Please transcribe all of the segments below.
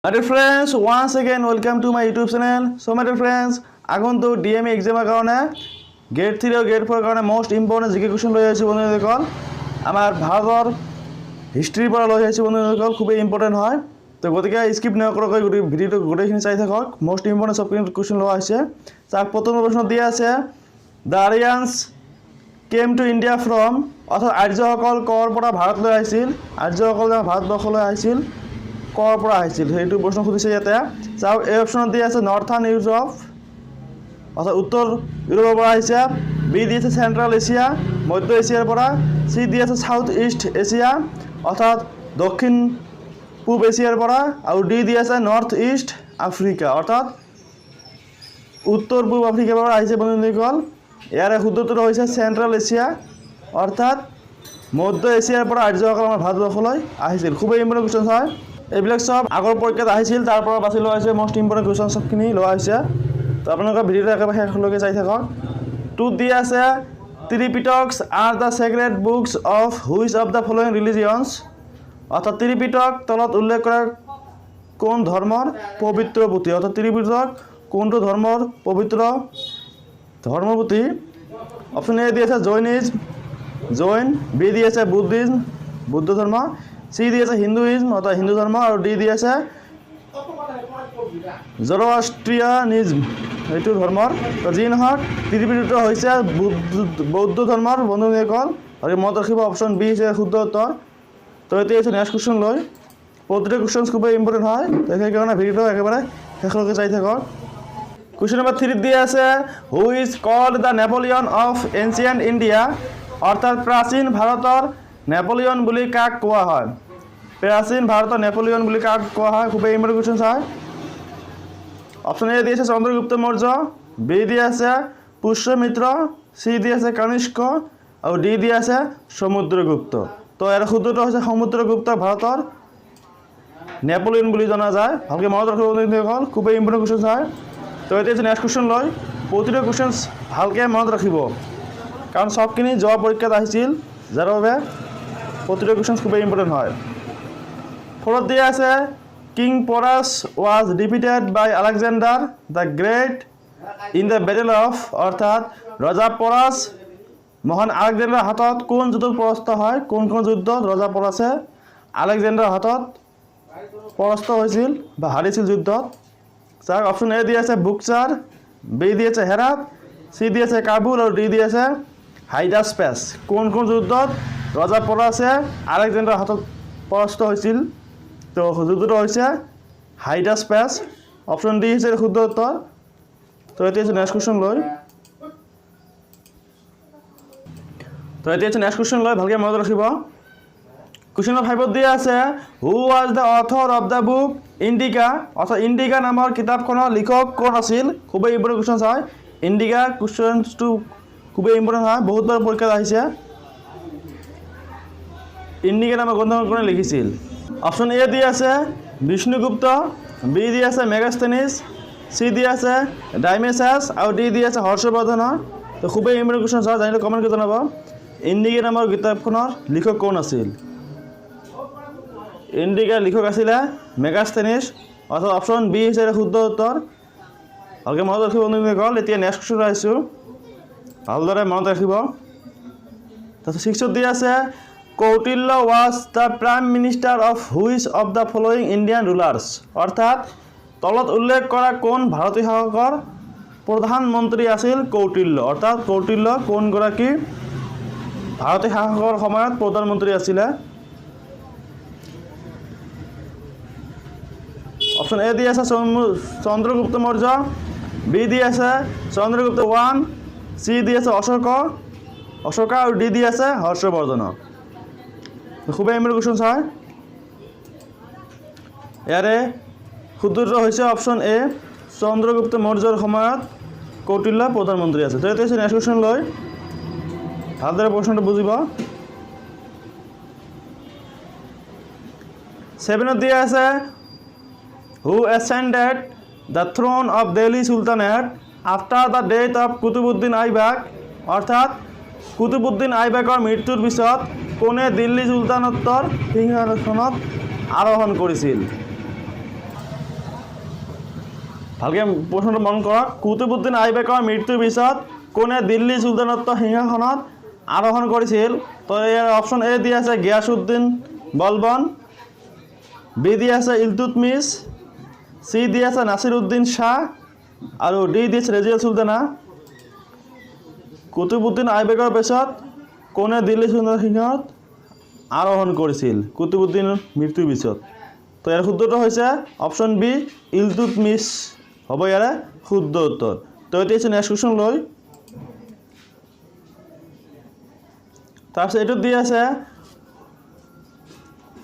My dear friends, once again welcome to my YouTube channel. So my dear friends, agon to DME EXAM karone grade 3 और grade 4 karone most important জিকে question লই আছি বন্ধুসকল আমার ভাৰতৰ history পৰা লই আছি বন্ধুসকল খুবই ইম্পৰ্টেন্ট হয় তো গতিকে স্কিপ না কৰা গৈ ভিডিওটো গোটেইখিনি চাই থাকক most important সব কোশ্চেন লওয়া আছে তার প্রথম প্রশ্ন দিয়া আছে the Aryans came to India from অর্থাৎ আর্যসকল কৰ পৰা ভাৰতলৈ আহিছিল আৰ্যসকল ভাৰতবৰ্ষলৈ আহিছিল কৰ পৰা আহিছিল সেইটো প্ৰশ্ন খুদিছে ইয়াতে চাও এই অপচন দিয়া আছে নৰ্থাৰ্ন ইউৰোপ অৰ্থাৎ উত্তৰ ইউৰোপৰ পৰা আহিছে বি দিছে সেন্ট্ৰাল এশিয়া মধ্য এশিয়াৰ পৰা সি দিয়া আছে সাউথ ইস্ট এশিয়া অৰ্থাৎ দক্ষিণ পূব এশিয়াৰ পৰা আৰু ডি দিয়া আছে নৰ্থ ইস্ট আফ্ৰিকা অৰ্থাৎ উত্তৰ পূব আফ্ৰিকাৰ পৰা আহিছে বন্ধুসকল ইয়াৰ শুদ্ধটো হৈছে সেন্ট্ৰাল এশিয়া অৰ্থাৎ মধ্য এশিয়াৰ পৰা আৰ্যসকল আমাৰ ভাৰতবৰ্ষলৈ আহিছিল খুবই ইম্পৰ্টেন্ট কোশ্চেন হয় এইবিলাক সব আগৰ পৰীক্ষাত আহিছিল তাৰ পৰা বাছি লোৱা হৈছে মোস্ট ইম্পৰ্টেন্ট কোশ্চেন সবখিনি লোৱা হৈছে তো আপোনালোকে ভিডিওটো একেবাৰে শেষলৈকে চাই থাকক টু দিয়া আছে Tripitakas are the secret books of which of the following religions অৰ্থাৎ ত্ৰিপিটক তলত উল্লেখ কৰা কোন ধৰ্মৰ পবিত্ৰ পুথি অৰ্থাৎ ত্ৰিপিটক কোনটো ধৰ্মৰ পবিত্ৰ ধৰ্মপুথি অপশন এ দিয়া আছে জৈন বি দিয়া আছে বুদ্ধিজম বুদ্ধ ধৰ্ম সি দিয়া আছে হিন্দুইজম অৰ্থাৎ হিন্দু ধৰ্ম আৰ ডি দিয়া আছে জৰোয়াস্ট্ৰিয়ানিজম এইটো ধৰ্মৰ তো যি নহওক ত্ৰিপিটক হৈছে বৌদ্ধ ধৰ্মৰ বন্ধুসকল আৰু মনত ৰাখিব অপশন বি হৈছে শুদ্ধ উত্তৰ তো এতিয়া আছে নেক্সট কোশ্চেন লৈ প্ৰতিটা কোশ্চেন খুব ইম্পৰ্টেন্ট হয় তো সেই কাৰণে ভিডিওটো একেবাৰে শেষলৈকে চাই থাকক কোশ্চেন নাম্বার 3 দিয়া আছে who is called the Napoleon of ancient India অর্থাৎ প্রাচীন ভাৰতৰ নেপোলিয়ন বুলি কাক কোৱা হয় প্ৰাচীন ভাৰতৰ নেপোলিয়ন বুলি কাক কোৱা হয় খুব ইম্পর্টেন্ট কোশ্চেন হয় অপশন এ দিয়েছে চন্দ্রগুপ্ত মৌর্য বি দিয়ে আছে পুষ্যমিত্র সি দিয়ে আছে কনিষ্ক আর ডি দিয়ে আছে সমুদ্রগুপ্ত তো এর শুদ্ধটো হৈছে সমুদ্রগুপ্ত ভাৰতৰ নেপোলিয়ন বুলি জনা যায় ভালকে মনত ৰাখিব বন্ধুসকল খুব ইম্পর্টেন্ট কোশ্চেন হয় তো এতিয়া নেক্সট কোশ্চেন লৈ প্রতিটা কোশ্চেন ভালকে মনত ৰাখিব কাৰণ সবখিনি যোৱা পৰীক্ষাত আহিছিল যাৰ বাবে প্রতিটা কোশ্চেন খুব ইম্পর্টেন্ট হয় ফলত দিয়া আছে king Porus was defeated by Alexander the great in the battle of অর্থাৎ রজা পরাস মহান আলেকজান্ডার হাতত কোন যুদ্ধত পরাস্ত হয় কোন যুদ্ধত রজা পরাসে আলেকজান্ডার হাতত পরাস্ত হয়েছিল বা হারিছিল যুদ্ধত চাওক অপশন এ দিয়ে আছে বুকচার বি দিয়েছে হেরাত সি দিয়েছে কাবুল আর ডি দিয়েছে হাইডাসপেস কোন যুদ্ধত রজা পরাসে আলেকজান্ডার হাতত পরাস্ত হয়েছিল তো যুদ্ধটো হৈছে হাইডাসপেস অপশন ডি হৈছে শুদ্ধ উত্তৰ তো এতিয়া নেক্সট কোশ্চেন লৈ নেক্সট কোশ্চেন লৈ ভালকে মনত ৰাখিব কোশ্চেন নম্বৰ 5 দিয়া আছে who was the author of the book Indica অৰ্থাৎ ইণ্ডিকা নামৰ কিতাপখনৰ লিখক কোন আছিল খুব ইম্পৰ্টেন্ট কোশ্চেন হয় ইণ্ডিকা কোশ্চেনটো খুব ইম্পৰ্টেন্ট হয় বহুতবাৰ পৰীক্ষাত আহিছে ইণ্ডিকা নামৰ গ্ৰন্থখন কোনে লিখিছিল অপশন এ দিয়ে আছে বিষ্ণুগুপ্ত বি দিয়ে আছে মেগাস্থেনিস সি দিয়ে আছে ডাইমেসাস আর ডি দিয়ে আছে হর্ষবর্ধন তো খুবই ইম্পর্টেন্ট কোশ্চেন হয় জানিলে কমেন্ট করে জানাব ইণ্ডিকা নামৰ কিতাপখনৰ লিখক কোন আছিল ইণ্ডিকাৰ লিখক আছিলে মেগাস্থেনিস অৰ্থাৎ অপশন বি হৈছে শুদ্ধ উত্তৰ ভালকৈ মনত ৰাখিব বন্ধুসকল এতিয়া নেক্সট কোশ্চেন আহিছোঁ ভালদৰে মনত ৰাখিব তাৰপিছত 6 দিয়া আছে Kautilya was the prime minister of which of the following Indian rulers অর্থাৎ তলত উল্লেখ কৰা কোন ভাৰতীয় শাসকৰ প্ৰধানমন্ত্ৰী আছিল কৌটিল্য অৰ্থাৎ কৌটিল্য কোনগৰাকী ভাৰতীয় শাসকৰ সময়ত প্ৰধানমন্ত্ৰী আছিলে অপশন এ দি আছে চন্দ্ৰগুপ্ত মৌৰ্য বি দি আছে চন্দ্ৰগুপ্ত 1 সি দি আছে অশোকা আৰু ডি দি আছে হৰ্ষবৰ্ধন খুবই ইম্পৰ্টেন্ট কোশ্চেন হয় ইয়াৰে শুদ্ধটো হৈছে অপশন এ চন্দ্ৰগুপ্ত মৌৰ্যৰ সময়ত কৌটিল্য প্ৰধানমন্ত্ৰী আছে তো এতিয়া নেক্সট কোশ্চেন লৈ ভালদৰে প্ৰশ্নটো বুজিব 7 দিয়া আছে who ascended the throne of Delhi sultanate after the death of Qutubuddin Aibak অর্থাৎ কুতুবুদ্দিন আইবাকৰ মৃত্যুৰ পিছত কোনে দিল্লী সুলতানত্বৰ সিংহাসনত আৰোহণ কৰিছিল ভালকৈ প্ৰশ্নটো মন কৰক। কুতুবুদ্দিন আইবেকৰ মৃত্যুৰ পিছত কোনে দিল্লী চুলতানত্ব সিংহাসনত আৰোহণ কৰিছিল? তো ইয়াৰ অপশ্যন এ দি আছে গিয়াছুদ্দিন বলবন, বি দি আছে ইলতুৎমিছ, চি দি আছে নাছিৰুদ্দিন শ্বাহ আৰু ডি দি আছে ৰেজিয়া চুলতানা। কুতুবুদ্দিন আইবেকৰ পিছত কোনে দিল্লী চুলতানৰ সিংহাসনত আৰোহণ কৰিছিল কুতুবুদ্দিনৰ মৃত্যুৰ পিছত? তো ইয়াৰ শুদ্ধটো হৈছে অপশ্যন বি ইলতুৎমিছ হ'ব ইয়াৰে শুদ্ধ উত্তৰ। তো এতিয়া হৈছে নেক্সট কুৱেশ্যন লৈ। তাৰপিছত এইটোত দি আছে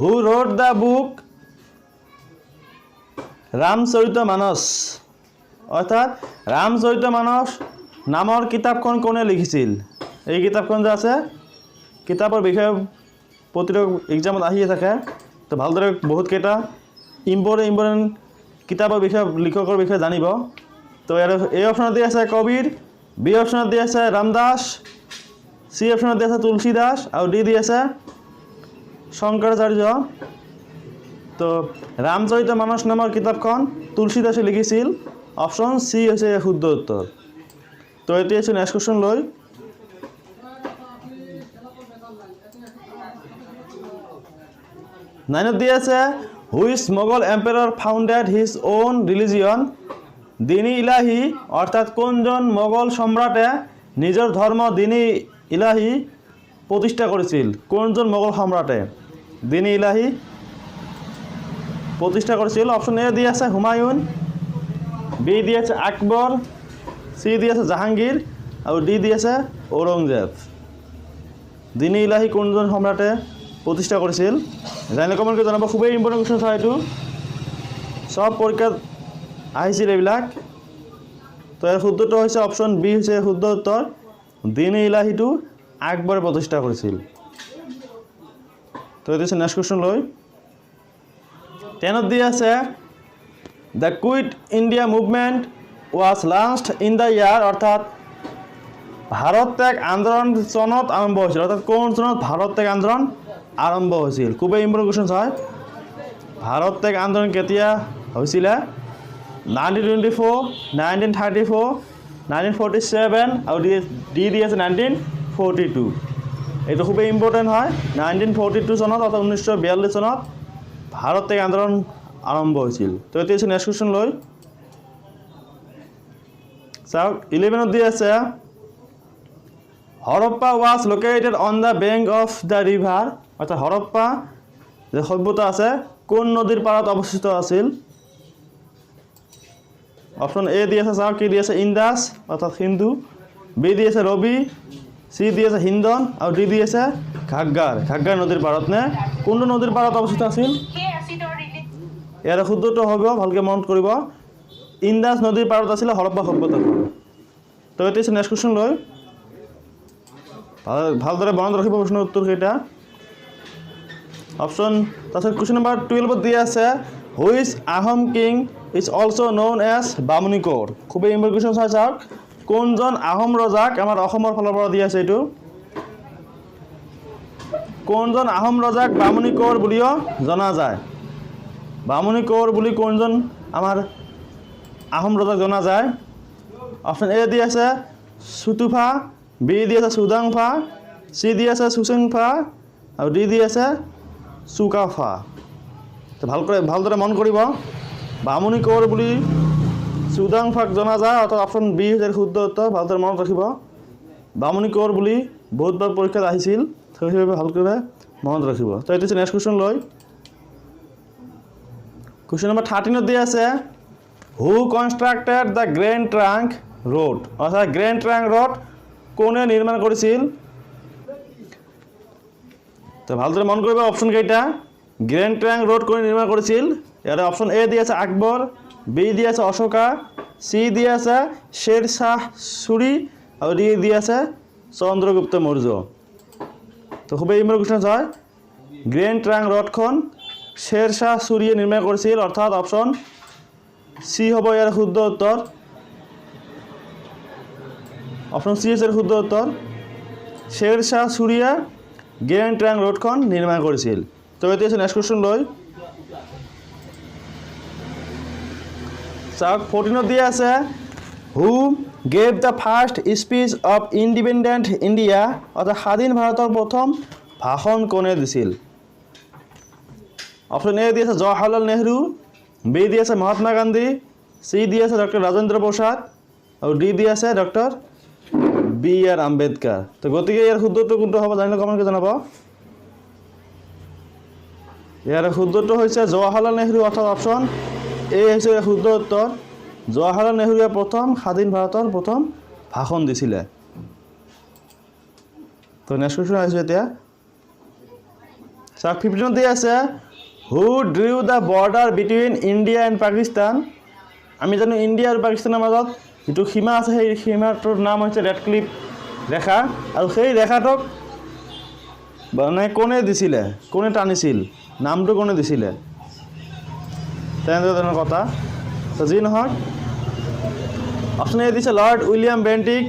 হু ৰোড দ্য বুক ৰামচৰিতমানস, অৰ্থাৎ ৰামচৰিতমানস নামৰ কিতাপখন কোনে লিখিছিল? এই কিতাপখন যে আছে, কিতাপৰ বিষয়ে প্ৰতিটো এক্সামত আহিয়ে থাকে। তো ভালদৰে বহুতকেইটা ইম্পৰ্টেণ্ট কিতাপৰ বিষয়ে লিখকৰ বিষয়ে জানিব। তো ইয়াৰ এই অপশ্যনত দি আছে কবিৰ, বি অপশ্যনত দি আছে ৰামদাস, চি অপশ্যনত দি আছে তুলসী দাস আৰু ডি দি আছে শংকৰাচাৰ্য। তো ৰামচৰিতমানস নামৰ কিতাপখন তুলসী দাসে লিখিছিল। অপশ্যন চি হৈছে শুদ্ধ উত্তৰ। তো এতিয়া হৈছে নেক্সট কুৱেশ্যন লৈ। নাইনত দি আছে which Mughal empire founded his own religion? Din-i Ilahi, অৰ্থাৎ কোনজন মোগল সম্ৰাটে নিজৰ ধৰ্ম দিনী ইলাহী প্ৰতিষ্ঠা কৰিছিল? কোনজন মোগল সম্ৰাটে দিনী ইলাহী প্ৰতিষ্ঠা কৰিছিল? অপশ্যন এ দি আছে হুমায়ুন, বি দি আছে আকবৰ, চি দি আছে জাহাংগীৰ আৰু ডি দি আছে ঔৰংজেব। দিনী ইলাহী কোনজন সম্ৰাটে প্ৰতিষ্ঠা কৰিছিল? জানিলে কমেণ্ট কৰি জনাব। খুবেই ইম্পৰ্টেণ্ট কুৱেশ্যন হয় এইটো, সব পৰীক্ষাত আহিছিল এইবিলাক। তো ইয়াৰ শুদ্ধটো হৈছে অপশ্যন বি হৈছে শুদ্ধ উত্তৰ। দিনী ইলাহীটো আকবৰে প্ৰতিষ্ঠা কৰিছিল। তো এইটো হৈছে নেক্সট কুৱেশ্যন লৈ। 10ত দি আছে the quit India movement was launched in the year, অৰ্থাৎ ভাৰত ত্যাগ আন্দোলন চনত আৰম্ভ হৈছিল। অৰ্থাৎ কোন চনত ভাৰত ত্যাগ আন্দোলন আৰম্ভ হৈছিল? খুবেই ইম্পৰ্টেণ্ট কুৱেশ্যন হয়। ভাৰত ত্যাগ আন্দোলন কেতিয়া হৈছিলে? 1924, 1934, 1947 আৰু ডি দি আছে 1942। এইটো খুবেই ইম্পৰ্টেণ্ট হয়। 1942 চনত অৰ্থাৎ 1942 চনত ভাৰত ত্যাগ আন্দোলন আৰম্ভ হৈছিল। তো এতিয়া হৈছে নেক্সট কুৱেশ্যন লৈ চাওক। 11ত দি আছে Harappa was located on the bank of the river, অৰ্থাৎ হৰপ্পা যে সভ্যতা আছে কোন নদীৰ পাৰত অৱস্থিত আছিল? অপশ্যন এ দি আছে চাওক কি দি আছে ইন্দাছ অৰ্থাৎ সিন্ধু, বি দি আছে ৰবি, চি দি আছে হিন্দন আৰু ডি দি আছে ঘাগ্গাৰ। ঘাগ্গাৰ নদীৰ পাৰত নে কোনটো নদীৰ পাৰত অৱস্থিত আছিল? ইয়াৰ শুদ্ধটো হ'ব, ভালকৈ মনত কৰিব, ইন্দাছ নদীৰ পাৰত আছিলে হৰপ্পা সভ্যতাখন। তো এতিয়া হৈছে নেক্সট কুৱেশ্যন লৈ। ভালদৰে মনত ৰাখিব প্ৰশ্নৰ উত্তৰকেইটা। অপশ্যন তাৰপিছত কুৱেশ্যন নম্বৰ 12ত দি আছে which Ahom king is also' known as Bamuni Konwar. খুবেই ইম্পৰ্টেণ্ট কুৱেশ্যন চাই চাওক। কোনজন আহোম ৰজাক, আমাৰ অসমৰ ফালৰ পৰা দি আছে এইটো, কোনজন আহোম ৰজাক বামুণী কোঁৱৰ বুলিও জনা যায়? বামুণী কোঁৱৰ বুলি কোনজন আমাৰ আহোম ৰজাক জনা যায়? অপশ্যন এ দি আছে চুতুফা, বি দি আছে চুদাংফা, চি দি আছে চুচেংফা আৰু ডি দি আছে চুকাফা। তো ভালদৰে মন কৰিব। বামুণী কোঁৱৰ বুলি চুদাংফাক জনা যায়, অৰ্থাৎ অপশ্যন বি হৈছে শুদ্ধ উত্তৰ। ভালদৰে মনত ৰাখিব। বামুণী কোঁৱৰ বুলি বহুতবাৰ পৰীক্ষাত আহিছিল, সেইবাবে ভালকৈ মনত ৰাখিব। তো এইটো হৈছে নেক্সট কুৱেশ্যন লৈ। কুৱেশ্যন নম্বৰ 13ত দি আছে who constructed the Grand Trunk Road, অৰ্থাৎ গ্ৰেণ্ড ট্ৰাংক ৰোড কোনে নিৰ্মাণ কৰিছিল? তো ভালদৰে মন কৰিব অপশ্যন কেইটা। গ্ৰেণ্ড ট্ৰাংক ৰোড কোনে নিৰ্মাণ কৰিছিল? ইয়াতে অপশ্যন এ দি আছে আকবৰ, বি দি আছে অশোকা, চি দি আছে শ্বেৰ শ্বাহ ছুৰী আৰু ডি দি আছে চন্দ্ৰগুপ্ত মৌৰ্য। তো খুবেই ইম্পৰ্টেণ্ট কুৱেশ্যন হয়। গ্ৰেণ্ড ট্ৰাংক ৰোডখন শ্বেৰ শ্বাহ ছুৰীয়ে নিৰ্মাণ কৰিছিল, অৰ্থাৎ অপশ্যন চি হ'ব ইয়াৰ শুদ্ধ উত্তৰ। অপশ্যন চি হৈছে শুদ্ধ উত্তৰ। শ্বেৰ শ্বাহ ছুৰীয়ে গ্ৰেণ্ড ট্ৰাংক ৰোডখন নিৰ্মাণ কৰিছিল। তো এতিয়া হৈছে নেক্সট কুৱেশ্যন লৈ। চাওক 14 দিয়া আছে who gave the first speech of independent India অৰ্থাৎ স্বাধীন ভাৰতৰ প্ৰথম ভাষণ কোনে দিছিল অপশ্যন এ দি আছে জৱাহৰলাল নেহৰু বি দি আছে মহাত্মা গান্ধী চি দি আছে ডক্টৰ ৰাজেন্দ্ৰ প্ৰসাদ আৰু ডি দি আছে ডক্টৰ বি আৰ আম্বেদকাৰ তো গতিকে ইয়াৰ শুদ্ধটো কোনটো হ'ব জানিলে কমেণ্টকে জনাব ইয়াৰ শুদ্ধটো হৈছে জৱাহৰলাল নেহৰু অৰ্থাৎ অপশ্যন এ হৈছে শুদ্ধ উত্তৰ জৱাহৰলাল নেহৰুৱে প্ৰথম স্বাধীন ভাৰতৰ প্ৰথম ভাষণ দিছিলে তো নেক্সট কোৱেশ্যন আহিছে এতিয়া চাওক 15 দি আছে who drew the border between India and Pakistan আমি জানো ইণ্ডিয়া আৰু পাকিস্তানৰ মাজত যিটো সীমা আছে সেই সীমাটোৰ নাম হৈছে ৰেড ক্লিফ ৰেখা আৰু সেই ৰেখাটোক মানে কোনে দিছিলে কোনে টানিছিল নামটো কোনে দিছিলে তেনেধৰণৰ কথা তো যি নহওক অপশ্যন এ দিছে লৰ্ড উইলিয়াম বেণ্টিক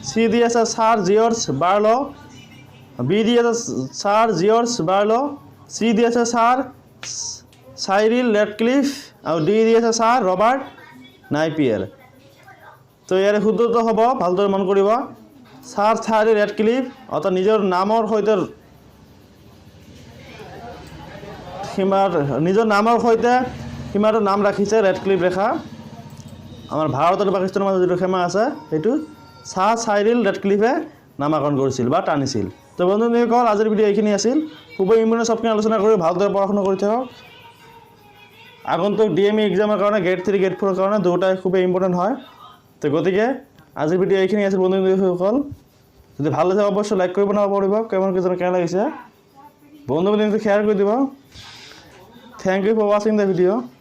চি দি আছে ছাৰ জিয়ৰ্জ বাৰ্ল বি দি আছে ছাৰ জিয়ৰ্জ বাৰ্ল চি দি আছে ছাৰ চাইৰিল ৰেডক্লিফ আৰু ডি দি আছে ছাৰ ৰবাৰ্ট নাইপিয়াৰ তো ইয়াৰ শুদ্ধটো হ'ব ভালদৰে মন কৰিব ছাৰ চাইৰিল ৰেডক্লিফ অৰ্থাৎ নিজৰ নামৰ সৈতে সীমাটোৰ নাম ৰাখিছে ৰেডক্লিফ ৰেখা আমাৰ ভাৰত আৰু পাকিস্তানৰ মাজত যিটো সীমা আছে সেইটো ছাৰ চাইৰিল ৰেডক্লিফে নামাকৰণ কৰিছিল বা টানিছিল তো বন্ধুসকল আজিৰ ভিডিঅ' এইখিনি আছিল খুব ইম্পৰ্টেণ্ট চবখিনি আলোচনা কৰি ভালদৰে পঢ়া শুনা কৰি থাকক আগন্তুক DME এক্সামৰ কাৰণে গ্ৰেড 3 গ্ৰেড 4 কাৰণে দুটাই খুবেই ইম্পৰ্টেণ্ট হয় তো গতিকে আজিৰ ভিডিঅ' এইখিনি আছিল বন্ধুসকল যদি ভাল লাগে অৱশ্যই লাইক কৰি বনাব পাৰিব কেনে লাগিছে বন্ধু বান্ধৱীক শ্বেয়াৰ কৰি দিব থ্যাংক ইউ ফৰ ৱাচিং দ্য ভিডিঅ'